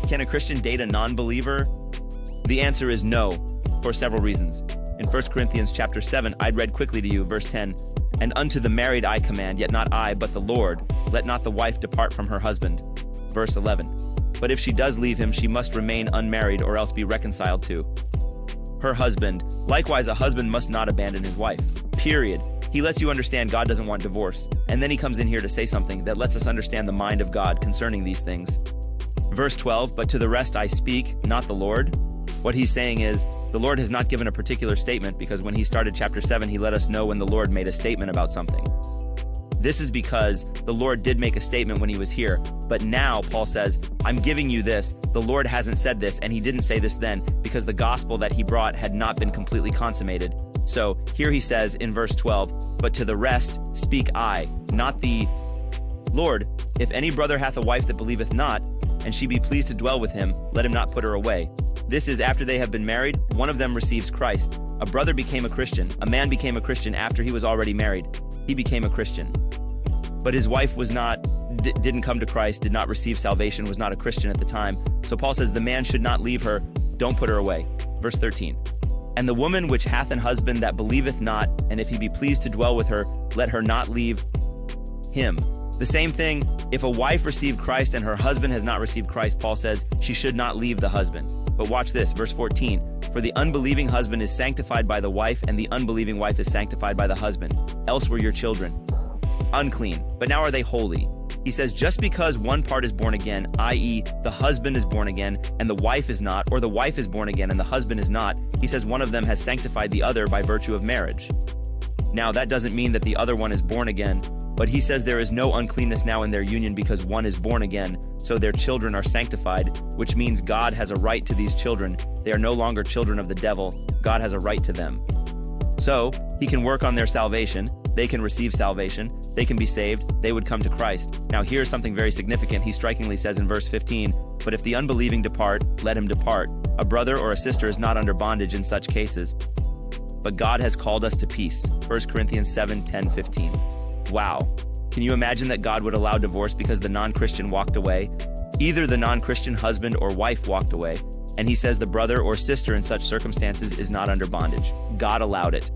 Can a Christian date a non-believer? The answer is no, for several reasons. In 1 Corinthians chapter 7, I'd read quickly to you, verse 10, "And unto the married I command, yet not I, but the Lord, let not the wife depart from her husband." Verse 11, "But if she does leave him, she must remain unmarried or else be reconciled to her husband. Likewise, a husband must not abandon his wife." Period. He lets you understand God doesn't want divorce. And then he comes in here to say something that lets us understand the mind of God concerning these things. Verse 12, "But to the rest I speak, not the Lord." What he's saying is, the Lord has not given a particular statement, because when he started chapter 7, he let us know when the Lord made a statement about something. This is because the Lord did make a statement when he was here, but now Paul says, I'm giving you this. The Lord hasn't said this, and he didn't say this then, because the gospel that he brought had not been completely consummated. So here he says in verse 12, "But to the rest speak I, not the Lord. If any brother hath a wife that believeth not, and she be pleased to dwell with him, let him not put her away." This is after they have been married, one of them receives Christ. A brother became a Christian. A man became a Christian after he was already married. He became a Christian. But his wife was not, didn't come to Christ, did not receive salvation, was not a Christian at the time. So Paul says the man should not leave her, don't put her away. Verse 13, "And the woman which hath an husband that believeth not, and if he be pleased to dwell with her, let her not leave him." The same thing, if a wife received Christ and her husband has not received Christ, Paul says she should not leave the husband. But watch this, verse 14, "For the unbelieving husband is sanctified by the wife, and the unbelieving wife is sanctified by the husband. Else were your children unclean, but now are they holy." He says just because one part is born again, i.e. the husband is born again and the wife is not, or the wife is born again and the husband is not, he says one of them has sanctified the other by virtue of marriage. Now that doesn't mean that the other one is born again, but he says there is no uncleanness now in their union because one is born again, so their children are sanctified, which means God has a right to these children. They are no longer children of the devil. God has a right to them. So he can work on their salvation. They can receive salvation. They can be saved. They would come to Christ. Now here's something very significant. He strikingly says in verse 15, "But if the unbelieving depart, let him depart. A brother or a sister is not under bondage in such cases, but God has called us to peace." 1 Corinthians 7, 10, 15. Wow. Can you imagine that God would allow divorce because the non-Christian walked away? Either the non-Christian husband or wife walked away, and he says the brother or sister in such circumstances is not under bondage. God allowed it.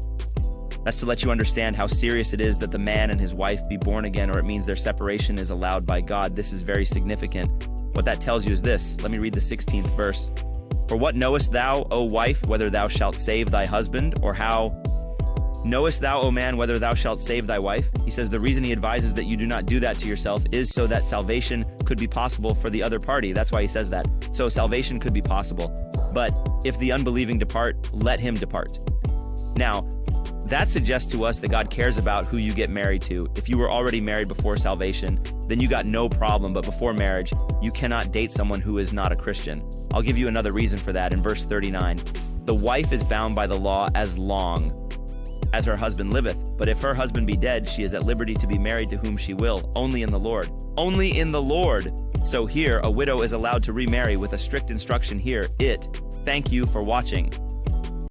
That's to let you understand how serious it is that the man and his wife be born again, or it means their separation is allowed by God. This is very significant. What that tells you is this. Let me read the 16th verse. "For what knowest thou, O wife, whether thou shalt save thy husband, or how knowest thou, O man, whether thou shalt save thy wife?" He says the reason he advises that you do not do that to yourself is so that salvation could be possible for the other party. That's why he says that. So salvation could be possible. But if the unbelieving depart, let him depart. Now, that suggests to us that God cares about who you get married to. If you were already married before salvation, then you got no problem, but before marriage, you cannot date someone who is not a Christian. I'll give you another reason for that in verse 39. "The wife is bound by the law as long as her husband liveth, but if her husband be dead, she is at liberty to be married to whom she will, only in the Lord." Only in the Lord. So here, a widow is allowed to remarry with a strict instruction here. Thank you for watching.